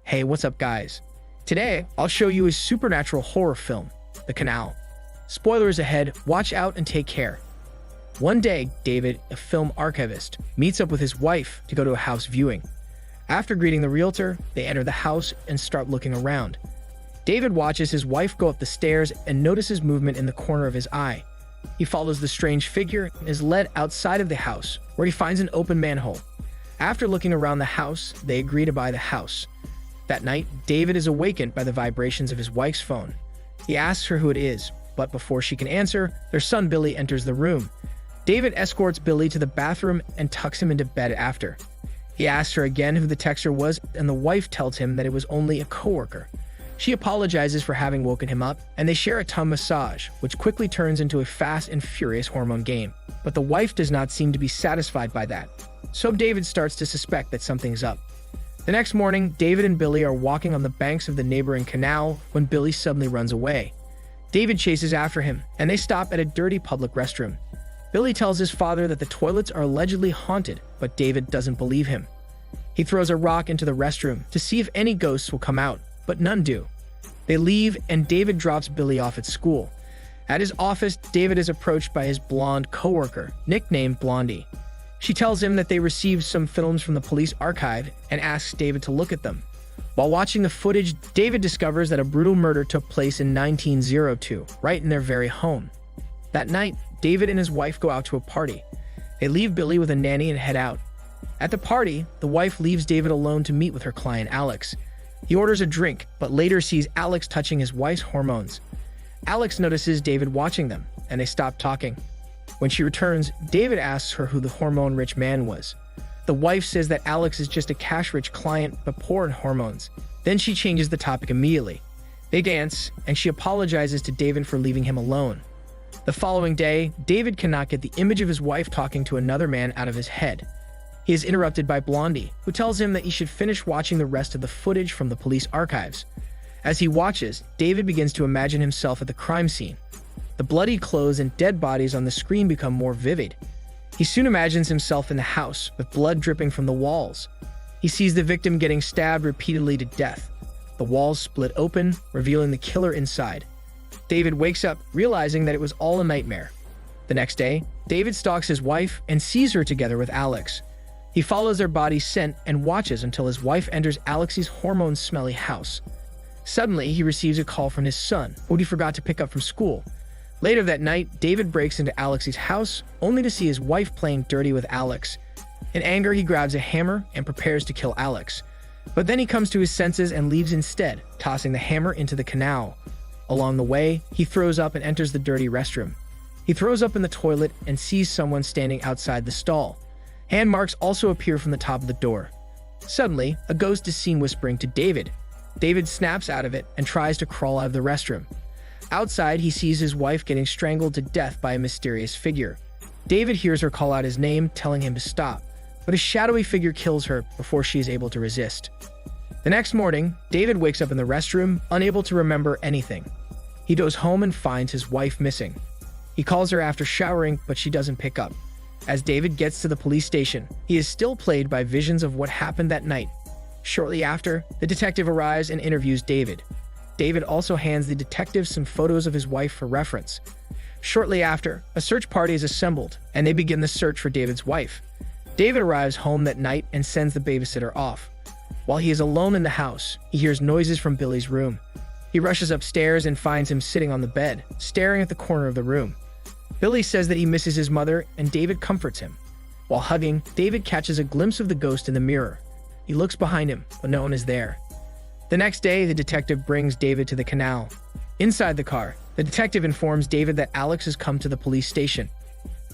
Hey, what's up guys? Today, I'll show you a supernatural horror film, The Canal. Spoilers ahead, watch out and take care. One day, David, a film archivist, meets up with his wife to go to a house viewing. After greeting the realtor, they enter the house and start looking around. David watches his wife go up the stairs and notices movement in the corner of his eye. He follows the strange figure and is led outside of the house, where he finds an open manhole. After looking around the house, they agree to buy the house. That night, David is awakened by the vibrations of his wife's phone. He asks her who it is, but before she can answer, their son Billy enters the room. David escorts Billy to the bathroom and tucks him into bed after. He asks her again who the texter was, and the wife tells him that it was only a coworker. She apologizes for having woken him up, and they share a tongue massage, which quickly turns into a fast and furious hormone game. But the wife does not seem to be satisfied by that, so David starts to suspect that something's up. The next morning, David and Billy are walking on the banks of the neighboring canal when Billy suddenly runs away. David chases after him, and they stop at a dirty public restroom. Billy tells his father that the toilets are allegedly haunted, but David doesn't believe him. He throws a rock into the restroom to see if any ghosts will come out, but none do. They leave, and David drops Billy off at school. At his office, David is approached by his blonde coworker, nicknamed Blondie. She tells him that they received some films from the police archive and asks David to look at them. While watching the footage, David discovers that a brutal murder took place in 1902, right in their very home. That night, David and his wife go out to a party. They leave Billy with a nanny and head out. At the party, the wife leaves David alone to meet with her client Alex. He orders a drink, but later sees Alex touching his wife's hormones. Alex notices David watching them, and they stop talking. When she returns, David asks her who the hormone-rich man was. The wife says that Alex is just a cash-rich client, but poor in hormones. Then she changes the topic immediately. They dance, and she apologizes to David for leaving him alone. The following day, David cannot get the image of his wife talking to another man out of his head. He is interrupted by Blondie, who tells him that he should finish watching the rest of the footage from the police archives. As he watches, David begins to imagine himself at the crime scene. The bloody clothes and dead bodies on the screen become more vivid. He soon imagines himself in the house, with blood dripping from the walls. He sees the victim getting stabbed repeatedly to death. The walls split open, revealing the killer inside. David wakes up, realizing that it was all a nightmare. The next day, David stalks his wife and sees her together with Alex. He follows their body scent and watches until his wife enters Alex's hormone-smelly house. Suddenly, he receives a call from his son, who he forgot to pick up from school. Later that night, David breaks into Alex's house, only to see his wife playing dirty with Alex. In anger, he grabs a hammer and prepares to kill Alex. But then he comes to his senses and leaves instead, tossing the hammer into the canal. Along the way, he throws up and enters the dirty restroom. He throws up in the toilet and sees someone standing outside the stall. Hand marks also appear from the top of the door. Suddenly, a ghost is seen whispering to David. David snaps out of it and tries to crawl out of the restroom. Outside, he sees his wife getting strangled to death by a mysterious figure. David hears her call out his name, telling him to stop, but a shadowy figure kills her before she is able to resist. The next morning, David wakes up in the restroom, unable to remember anything. He goes home and finds his wife missing. He calls her after showering, but she doesn't pick up. As David gets to the police station, he is still plagued by visions of what happened that night. Shortly after, the detective arrives and interviews David. David also hands the detective some photos of his wife for reference. Shortly after, a search party is assembled, and they begin the search for David's wife. David arrives home that night and sends the babysitter off. While he is alone in the house, he hears noises from Billy's room. He rushes upstairs and finds him sitting on the bed, staring at the corner of the room. Billy says that he misses his mother, and David comforts him. While hugging, David catches a glimpse of the ghost in the mirror. He looks behind him, but no one is there. The next day, the detective brings David to the canal. Inside the car, the detective informs David that Alex has come to the police station.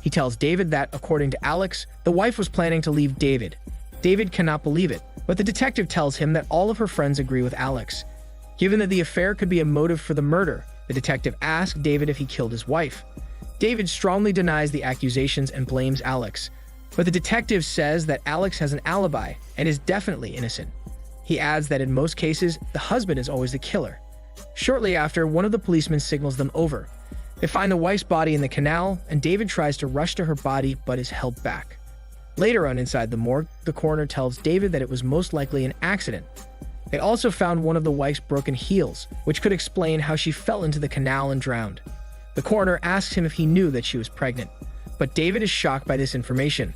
He tells David that, according to Alex, the wife was planning to leave David. David cannot believe it, but the detective tells him that all of her friends agree with Alex. Given that the affair could be a motive for the murder, the detective asks David if he killed his wife. David strongly denies the accusations and blames Alex, but the detective says that Alex has an alibi and is definitely innocent. He adds that in most cases, the husband is always the killer. Shortly after, one of the policemen signals them over. They find the wife's body in the canal, and David tries to rush to her body but is held back. Later on inside the morgue, the coroner tells David that it was most likely an accident. They also found one of the wife's broken heels, which could explain how she fell into the canal and drowned. The coroner asks him if he knew that she was pregnant, but David is shocked by this information.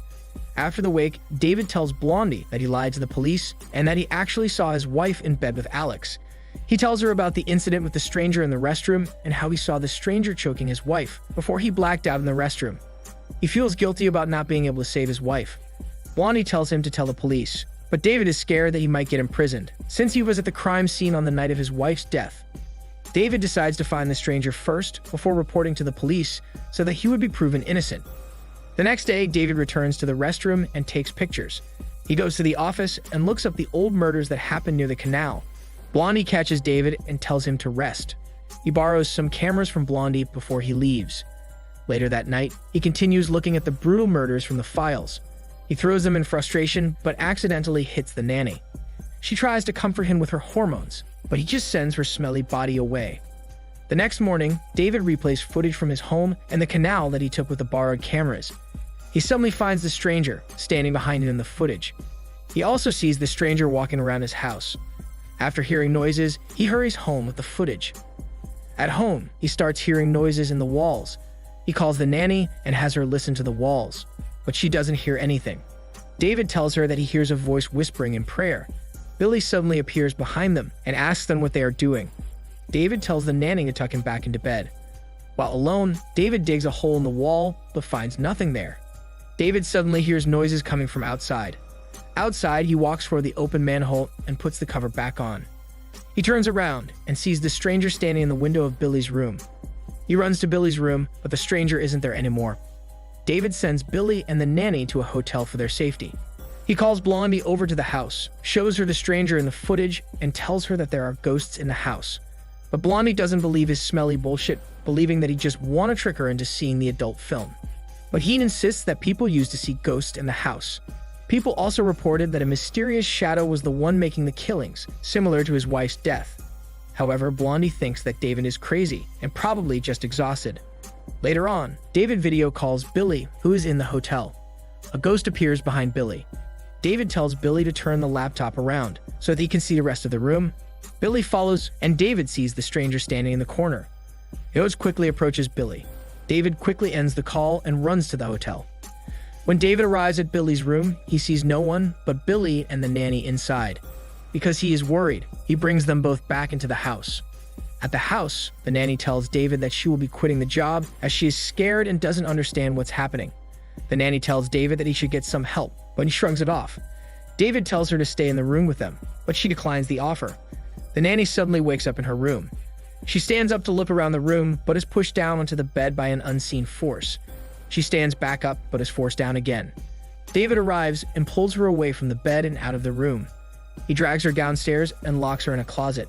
After the wake, David tells Blondie that he lied to the police and that he actually saw his wife in bed with Alex. He tells her about the incident with the stranger in the restroom and how he saw the stranger choking his wife before he blacked out in the restroom. He feels guilty about not being able to save his wife. Blondie tells him to tell the police, but David is scared that he might get imprisoned, since he was at the crime scene on the night of his wife's death. David decides to find the stranger first before reporting to the police so that he would be proven innocent. The next day, David returns to the restroom and takes pictures. He goes to the office and looks up the old murders that happened near the canal. Blondie catches David and tells him to rest. He borrows some cameras from Blondie before he leaves. Later that night, he continues looking at the brutal murders from the files. He throws them in frustration, but accidentally hits the nanny. She tries to comfort him with her hormones, but he just sends her smelly body away. The next morning, David replays footage from his home and the canal that he took with the borrowed cameras. He suddenly finds the stranger standing behind him in the footage. He also sees the stranger walking around his house. After hearing noises, he hurries home with the footage. At home, he starts hearing noises in the walls. He calls the nanny and has her listen to the walls, but she doesn't hear anything. David tells her that he hears a voice whispering in prayer. Billy suddenly appears behind them and asks them what they are doing. David tells the nanny to tuck him back into bed. While alone, David digs a hole in the wall but finds nothing there. David suddenly hears noises coming from outside. Outside, he walks toward the open manhole and puts the cover back on. He turns around and sees the stranger standing in the window of Billy's room. He runs to Billy's room, but the stranger isn't there anymore. David sends Billy and the nanny to a hotel for their safety. He calls Blondie over to the house, shows her the stranger in the footage, and tells her that there are ghosts in the house. But Blondie doesn't believe his smelly bullshit, believing that he just want to trick her into seeing the adult film. But he insists that people used to see ghosts in the house. People also reported that a mysterious shadow was the one making the killings, similar to his wife's death. However, Blondie thinks that David is crazy and probably just exhausted. Later on, David video calls Billy, who is in the hotel. A ghost appears behind Billy. David tells Billy to turn the laptop around so that he can see the rest of the room. Billy follows, and David sees the stranger standing in the corner. The host quickly approaches Billy. David quickly ends the call and runs to the hotel. When David arrives at Billy's room, he sees no one but Billy and the nanny inside. Because he is worried, he brings them both back into the house. At the house, the nanny tells David that she will be quitting the job as she is scared and doesn't understand what's happening. The nanny tells David that he should get some help, but he shrugs it off. David tells her to stay in the room with them, but she declines the offer. The nanny suddenly wakes up in her room. She stands up to look around the room, but is pushed down onto the bed by an unseen force. She stands back up, but is forced down again. David arrives and pulls her away from the bed and out of the room. He drags her downstairs and locks her in a closet.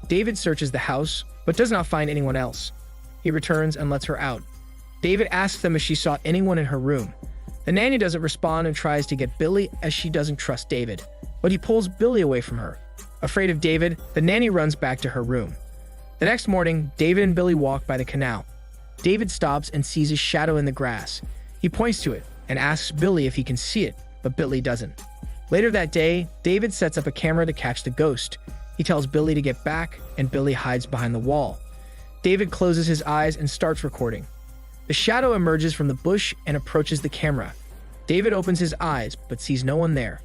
David searches the house, but does not find anyone else. He returns and lets her out. David asks them if she saw anyone in her room. The nanny doesn't respond and tries to get Billy as she doesn't trust David, but he pulls Billy away from her. Afraid of David, the nanny runs back to her room. The next morning, David and Billy walk by the canal. David stops and sees a shadow in the grass. He points to it and asks Billy if he can see it, but Billy doesn't. Later that day, David sets up a camera to catch the ghost. He tells Billy to get back, and Billy hides behind the wall. David closes his eyes and starts recording. The shadow emerges from the bush and approaches the camera. David opens his eyes, but sees no one there.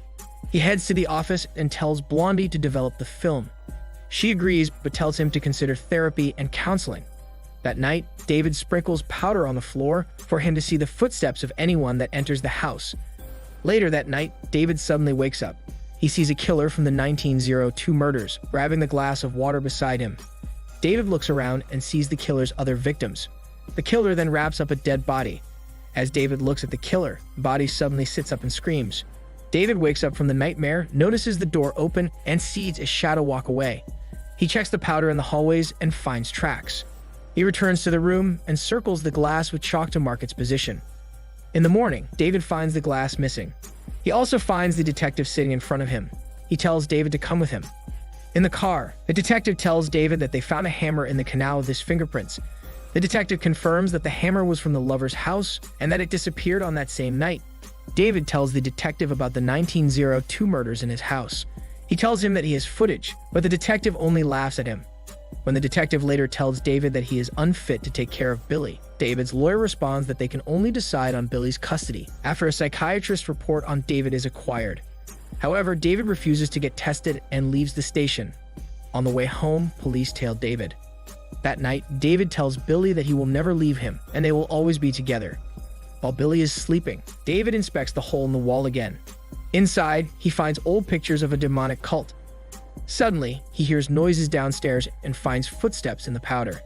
He heads to the office and tells Blondie to develop the film. She agrees, but tells him to consider therapy and counseling. That night, David sprinkles powder on the floor for him to see the footsteps of anyone that enters the house. Later that night, David suddenly wakes up. He sees a killer from the 1902 murders, grabbing the glass of water beside him. David looks around and sees the killer's other victims. The killer then wraps up a dead body. As David looks at the killer, the body suddenly sits up and screams. David wakes up from the nightmare, notices the door open, and sees a shadow walk away. He checks the powder in the hallways and finds tracks. He returns to the room and circles the glass with chalk to mark its position. In the morning, David finds the glass missing. He also finds the detective sitting in front of him. He tells David to come with him. In the car, the detective tells David that they found a hammer in the canal with his fingerprints. The detective confirms that the hammer was from the lover's house and that it disappeared on that same night. David tells the detective about the 1902 murders in his house. He tells him that he has footage, but the detective only laughs at him. When the detective later tells David that he is unfit to take care of Billy, David's lawyer responds that they can only decide on Billy's custody after a psychiatrist's report on David is acquired. However, David refuses to get tested and leaves the station. On the way home, police tail David. That night, David tells Billy that he will never leave him and they will always be together. While Billy is sleeping, David inspects the hole in the wall again. Inside, he finds old pictures of a demonic cult. Suddenly, he hears noises downstairs and finds footsteps in the powder.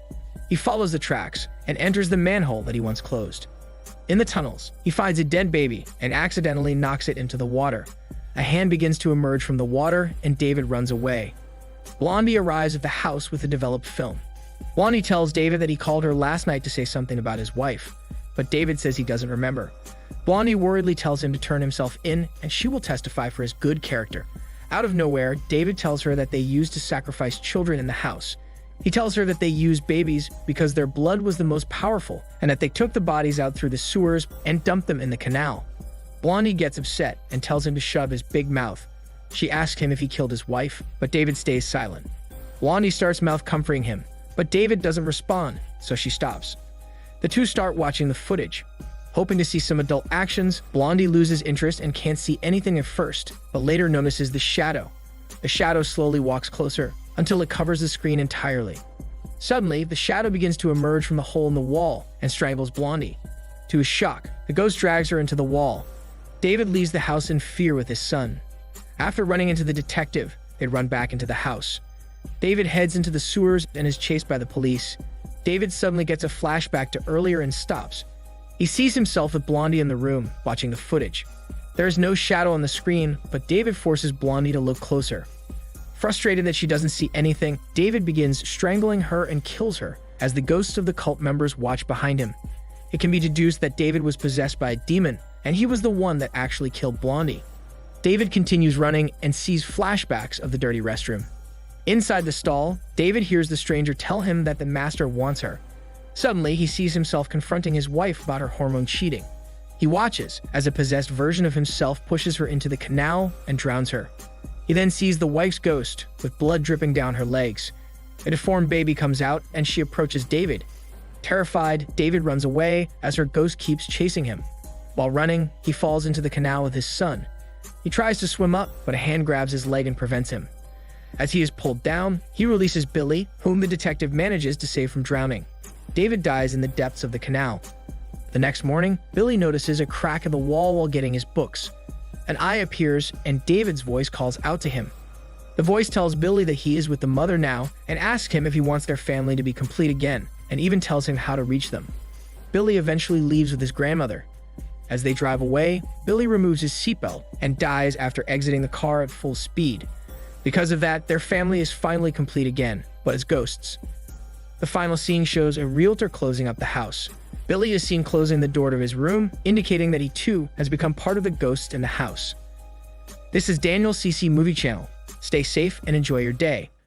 He follows the tracks and enters the manhole that he once closed. In the tunnels, he finds a dead baby and accidentally knocks it into the water. A hand begins to emerge from the water and David runs away. Blondie arrives at the house with a developed film. Blondie tells David that he called her last night to say something about his wife, but David says he doesn't remember. Blondie worriedly tells him to turn himself in and she will testify for his good character. Out of nowhere, David tells her that they used to sacrifice children in the house. He tells her that they used babies because their blood was the most powerful and that they took the bodies out through the sewers and dumped them in the canal. Blondie gets upset and tells him to shut his big mouth. She asks him if he killed his wife, but David stays silent. Blondie starts mouth-comforting him, but David doesn't respond, so she stops. The two start watching the footage. Hoping to see some adult actions, Blondie loses interest and can't see anything at first, but later notices the shadow. The shadow slowly walks closer until it covers the screen entirely. Suddenly, the shadow begins to emerge from the hole in the wall and strangles Blondie. To his shock, the ghost drags her into the wall. David leaves the house in fear with his son. After running into the detective, they run back into the house. David heads into the sewers and is chased by the police. David suddenly gets a flashback to earlier and stops. He sees himself with Blondie in the room, watching the footage. There is no shadow on the screen, but David forces Blondie to look closer. Frustrated that she doesn't see anything, David begins strangling her and kills her, as the ghosts of the cult members watch behind him. It can be deduced that David was possessed by a demon, and he was the one that actually killed Blondie. David continues running and sees flashbacks of the dirty restroom. Inside the stall, David hears the stranger tell him that the master wants her. Suddenly, he sees himself confronting his wife about her hormone cheating. He watches as a possessed version of himself pushes her into the canal and drowns her. He then sees the wife's ghost, with blood dripping down her legs. A deformed baby comes out and she approaches David. Terrified, David runs away as her ghost keeps chasing him. While running, he falls into the canal with his son. He tries to swim up, but a hand grabs his leg and prevents him. As he is pulled down, he releases Billy, whom the detective manages to save from drowning. David dies in the depths of the canal. The next morning, Billy notices a crack in the wall while getting his books. An eye appears, and David's voice calls out to him. The voice tells Billy that he is with the mother now and asks him if he wants their family to be complete again, and even tells him how to reach them. Billy eventually leaves with his grandmother. As they drive away, Billy removes his seatbelt and dies after exiting the car at full speed. Because of that, their family is finally complete again, but as ghosts. The final scene shows a realtor closing up the house. Billy is seen closing the door to his room, indicating that he too has become part of the ghosts in the house. This is Daniel CC Movie Channel. Stay safe and enjoy your day.